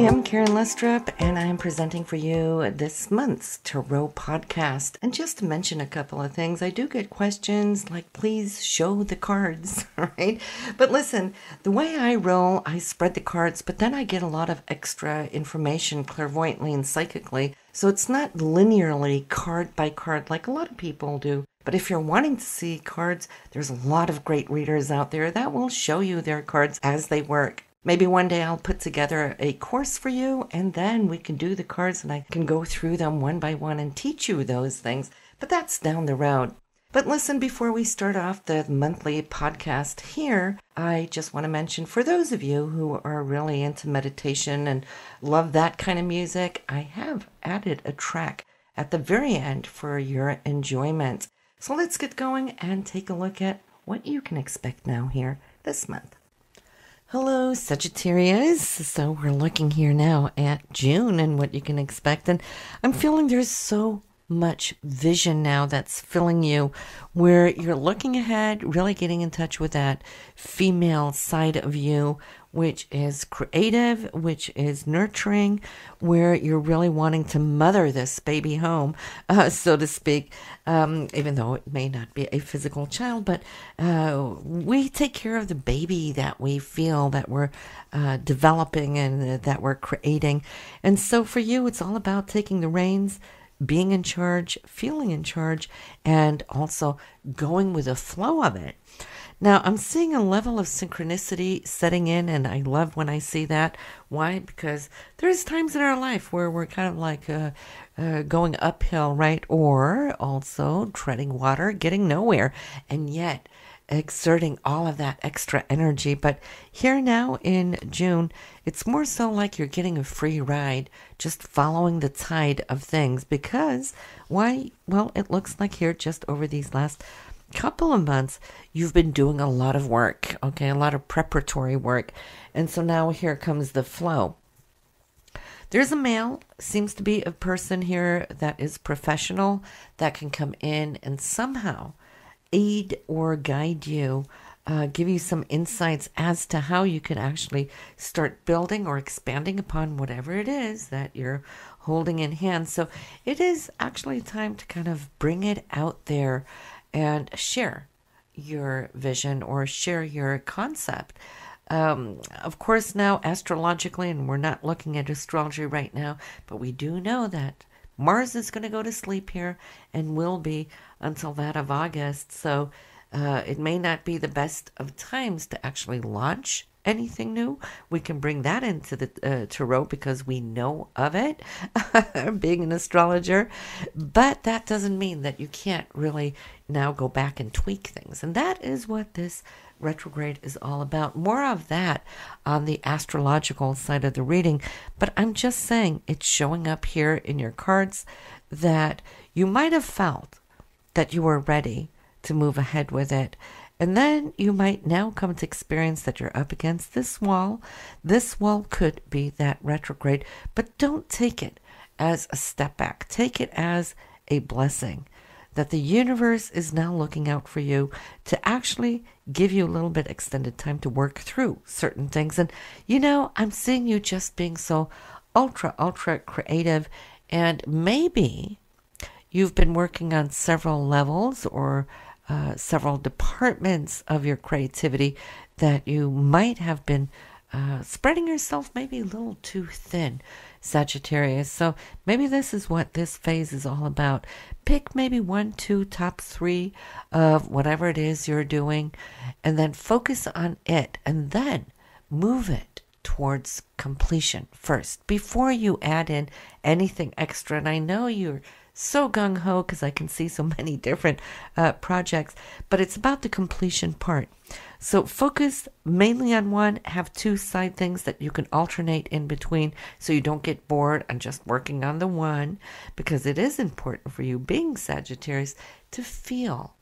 I'm Karen Lustrup, and I'm presenting for you this month's Tarot podcast. And just to mention a couple of things, I do get questions like, please show the cards, right? But listen, the way I roll, I spread the cards, but then I get a lot of extra information clairvoyantly and psychically. So it's not linearly card by card like a lot of people do. But if you're wanting to see cards, there's a lot of great readers out there that will show you their cards as they work. Maybe one day I'll put together a course for you, and then we can do the cards and I can go through them one by one and teach you those things. But that's down the road. But listen, before we start off the monthly podcast here, I just want to mention for those of you who are really into meditation and love that kind of music, I have added a track at the very end for your enjoyment. So let's get going and take a look at what you can expect now here this month. Hello, Sagittarius. So we're looking here now at June and what you can expect. And I'm feeling there's so much vision now that's filling you where you're looking ahead, really getting in touch with that female side of you, which is creative, which is nurturing, where you're really wanting to mother this baby home, so to speak, even though it may not be a physical child, but we take care of the baby that we feel that we're developing and that we're creating. And so for you, it's all about taking the reins, being in charge, feeling in charge, and also going with the flow of it. Now, I'm seeing a level of synchronicity setting in, and I love when I see that. Why? Because there's times in our life where we're kind of like going uphill, right? Or also treading water, getting nowhere, and yet exerting all of that extra energy. But here now in June, it's more so like you're getting a free ride, just following the tide of things. Because why? Well, it looks like here just over these last couple of months, you've been doing a lot of work, okay, a lot of preparatory work. And so now here comes the flow. There's a male, seems to be a person here that is professional, that can come in and somehow aid or guide you, give you some insights as to how you can actually start building or expanding upon whatever it is that you're holding in hand. So it is actually time to kind of bring it out there and share your vision or share your concept. Of course, now astrologically, and we're not looking at astrology right now, but we do know that Mars is going to go to sleep here and will be until that of August. So it may not be the best of times to actually launch anything new. We can bring that into the tarot because we know of it, being an astrologer. But that doesn't mean that you can't really now go back and tweak things. And that is what this retrograde is all about. More of that on the astrological side of the reading. But I'm just saying it's showing up here in your cards that you might have felt that you were ready to move ahead with it. And then you might now come to experience that you're up against this wall. This wall could be that retrograde, but don't take it as a step back. Take it as a blessing that the universe is now looking out for you to actually give you a little bit extended time to work through certain things. And, you know, I'm seeing you just being so ultra creative, and maybe you've been working on several levels or several departments of your creativity that you might have been spreading yourself maybe a little too thin, Sagittarius. So maybe this is what this phase is all about. Pick maybe 1, 2, top 3 of whatever it is you're doing, and then focus on it, and then move it towards completion first before you add in anything extra. And I know you're so gung-ho because I can see so many different projects, but it's about the completion part. So focus mainly on one, have 2 side things that you can alternate in between so you don't get bored on just working on the one, because it is important for you, being Sagittarius, to feel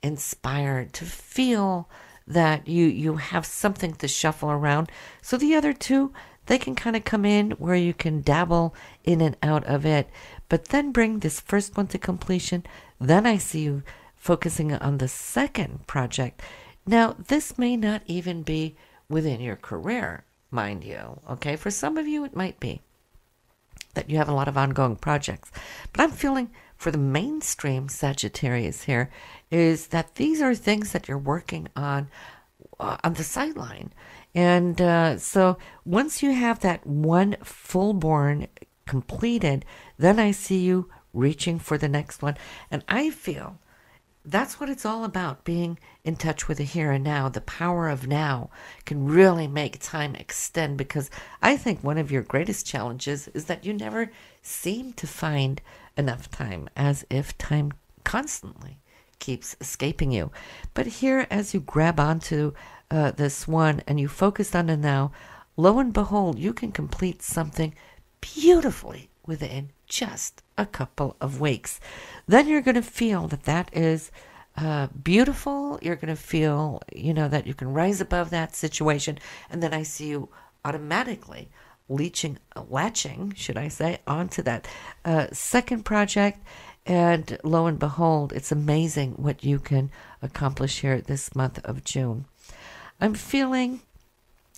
inspired, to feel that you have something to shuffle around. So the other 2, they can kind of come in where you can dabble in and out of it, but then bring this first one to completion. Then I see you focusing on the second project. Now, this may not even be within your career, mind you. Okay, for some of you, it might be that you have a lot of ongoing projects. But I'm feeling for the mainstream Sagittarius here is that these are things that you're working on the sideline. And so once you have that one full-born completed, then I see you reaching for the next one. And I feel that's what it's all about, being in touch with the here and now. The power of now can really make time extend, because I think one of your greatest challenges is that you never seem to find enough time, as if time constantly keeps escaping you. But here, as you grab onto this one and you focus on the now, lo and behold, you can complete something beautifully within just a couple of weeks. Then you're going to feel that that is beautiful. You're going to feel, that you can rise above that situation. And then I see you automatically latching, should I say, onto that second project. And lo and behold, it's amazing what you can accomplish here this month of June. I'm feeling,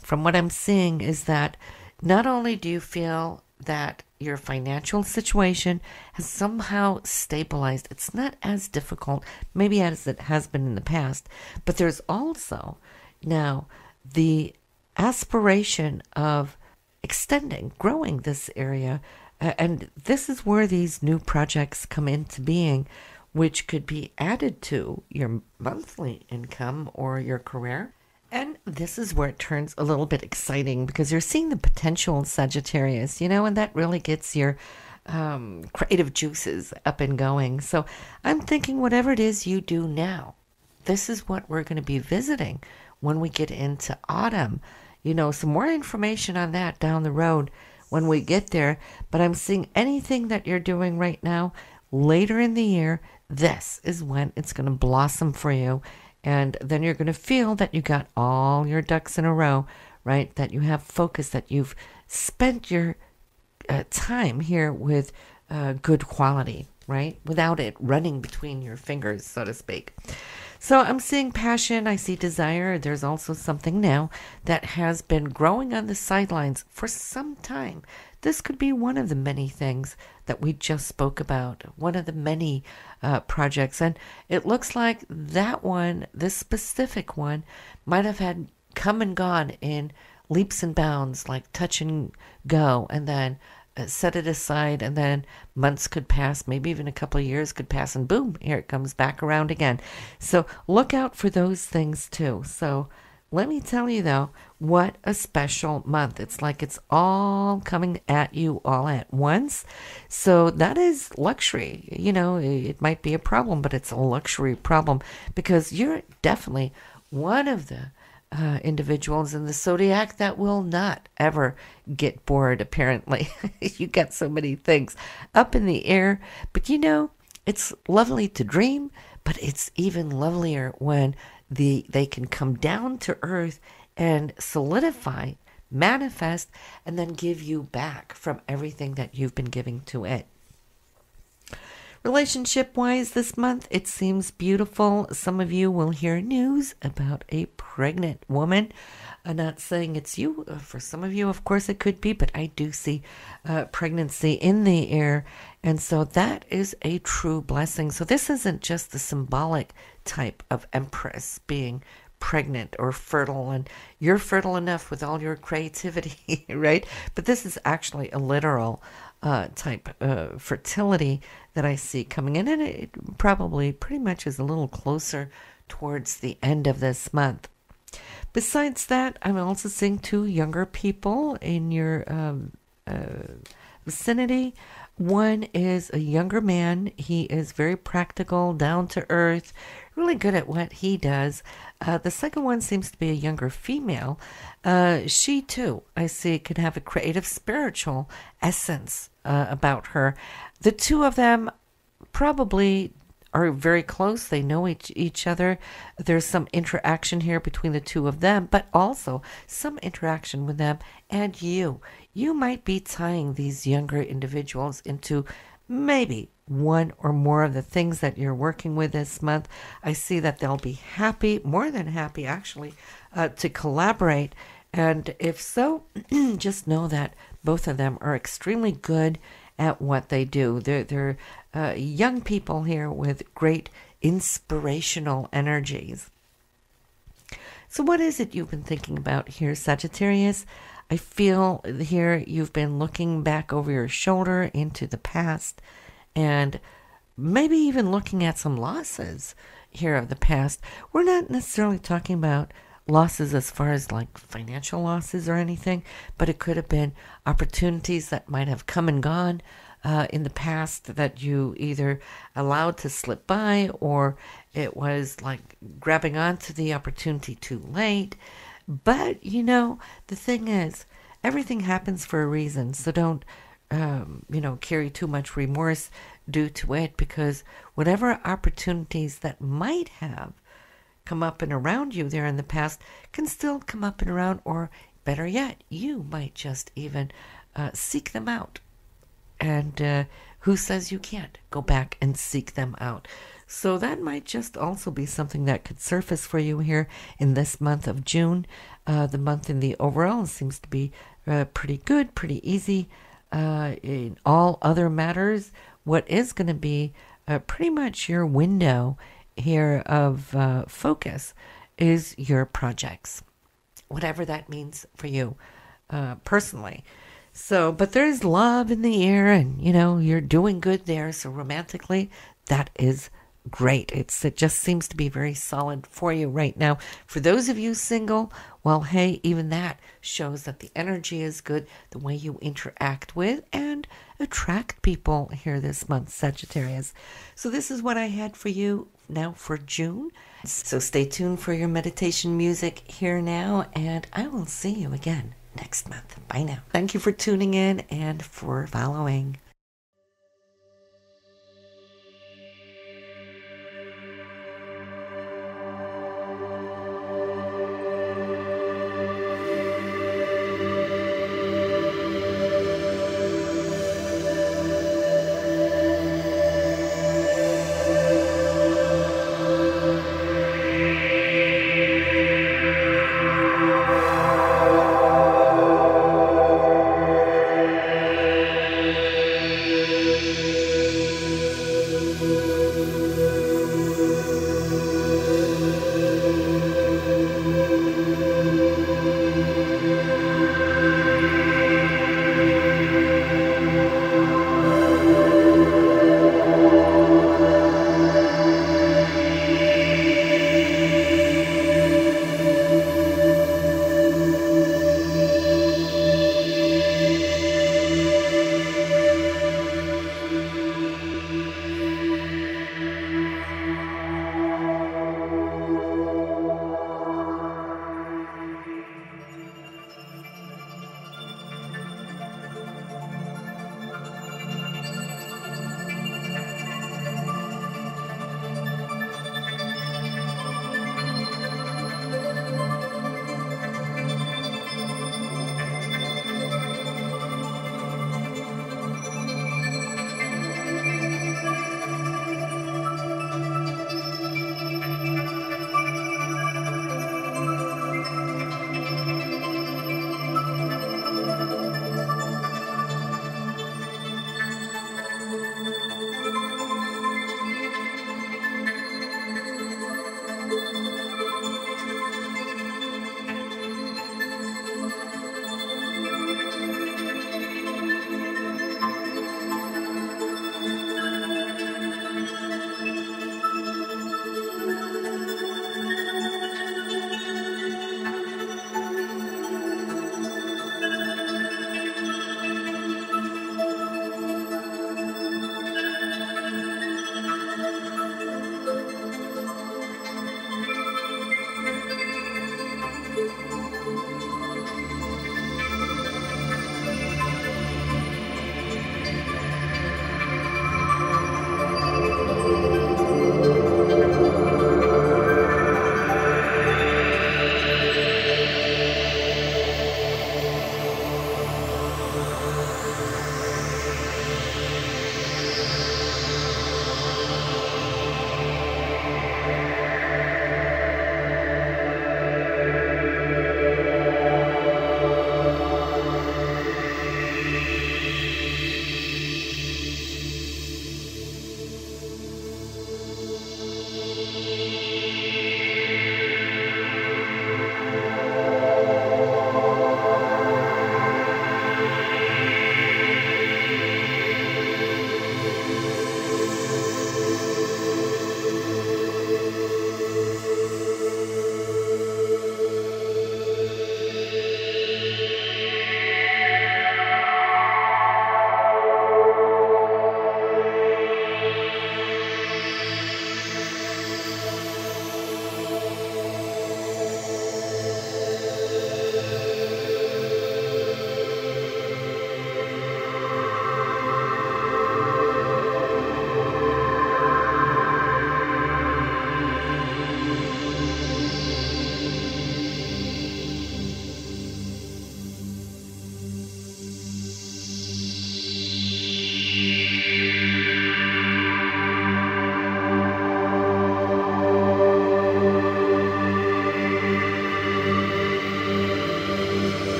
from what I'm seeing, is that not only do you feel that your financial situation has somehow stabilized, it's not as difficult maybe as it has been in the past, but there's also now the aspiration of extending, growing this area, and this is where these new projects come into being, which could be added to your monthly income or your career. And this is where it turns a little bit exciting, because you're seeing the potential in Sagittarius, and that really gets your creative juices up and going. So I'm thinking whatever it is you do now, this is what we're going to be visiting when we get into autumn. Some more information on that down the road when we get there. But I'm seeing anything that you're doing right now, later in the year, this is when it's going to blossom for you. And then you're going to feel that you got all your ducks in a row, right? That you have focus, that you've spent your time here with good quality, right? Without it running between your fingers, so to speak. So I'm seeing passion. I see desire. There's also something now that has been growing on the sidelines for some time. This could be one of the many things that we just spoke about, one of the many projects. And it looks like that one, this specific one, might have had come and gone in leaps and bounds, like touch and go, and then set it aside, and then months could pass, maybe even a couple of years could pass, and boom, here it comes back around again. So look out for those things too. So let me tell you, though, what a special month. It's like it's all coming at you all at once. So that is luxury. It might be a problem, but it's a luxury problem, because you're definitely one of the individuals in the zodiac that will not ever get bored, apparently. You got so many things up in the air. But it's lovely to dream, but it's even lovelier when they can come down to earth and solidify, manifest, and then give you back from everything that you've been giving to it. Relationship-wise this month, it seems beautiful. Some of you will hear news about a pregnant woman. I'm not saying it's you. For some of you, of course, it could be, but I do see pregnancy in the air. And so that is a true blessing. So this isn't just the symbolic type of empress being pregnant or fertile, and you're fertile enough with all your creativity, right? But this is actually a literal type fertility that I see coming in, and it probably pretty much is a little closer towards the end of this month. Besides that, I'm also seeing two younger people in your vicinity. One is a younger man. He is very practical, down to earth, really good at what he does. The second one seems to be a younger female. She too, I see, could have a creative, spiritual essence about her. The two of them probably are very close. They know each other. There's some interaction here between the two of them, but also some interaction with them and you. You might be tying these younger individuals into maybe one or more of the things that you're working with this month. I see that they'll be happy, more than happy actually, to collaborate And if so, just know that both of them are extremely good at what they do. They're young people here with great inspirational energies. So what is it you've been thinking about here, Sagittarius? I feel here you've been looking back over your shoulder into the past and maybe even looking at some losses here of the past. We're not necessarily talking about losses as far as like financial losses or anything, but it could have been opportunities that might have come and gone in the past that you either allowed to slip by, or it was like grabbing onto the opportunity too late. But, the thing is, everything happens for a reason, so don't, carry too much remorse due to it, because whatever opportunities that might have come up and around you there in the past can still come up and around, or better yet, you might just even seek them out. And who says you can't go back and seek them out? So that might just also be something that could surface for you here in this month of June. The month in the overall seems to be pretty good, pretty easy. In all other matters, what is going to be pretty much your window here of focus is your projects, whatever that means for you personally. So, but there's love in the air, and you're doing good there. So romantically, that is great. It just seems to be very solid for you right now. For those of you single, well, hey, even that shows that the energy is good, the way you interact with and attract people here this month, Sagittarius. So this is what I had for you now for June. So stay tuned for your meditation music here now, and I will see you again next month. Bye now. Thank you for tuning in and for following.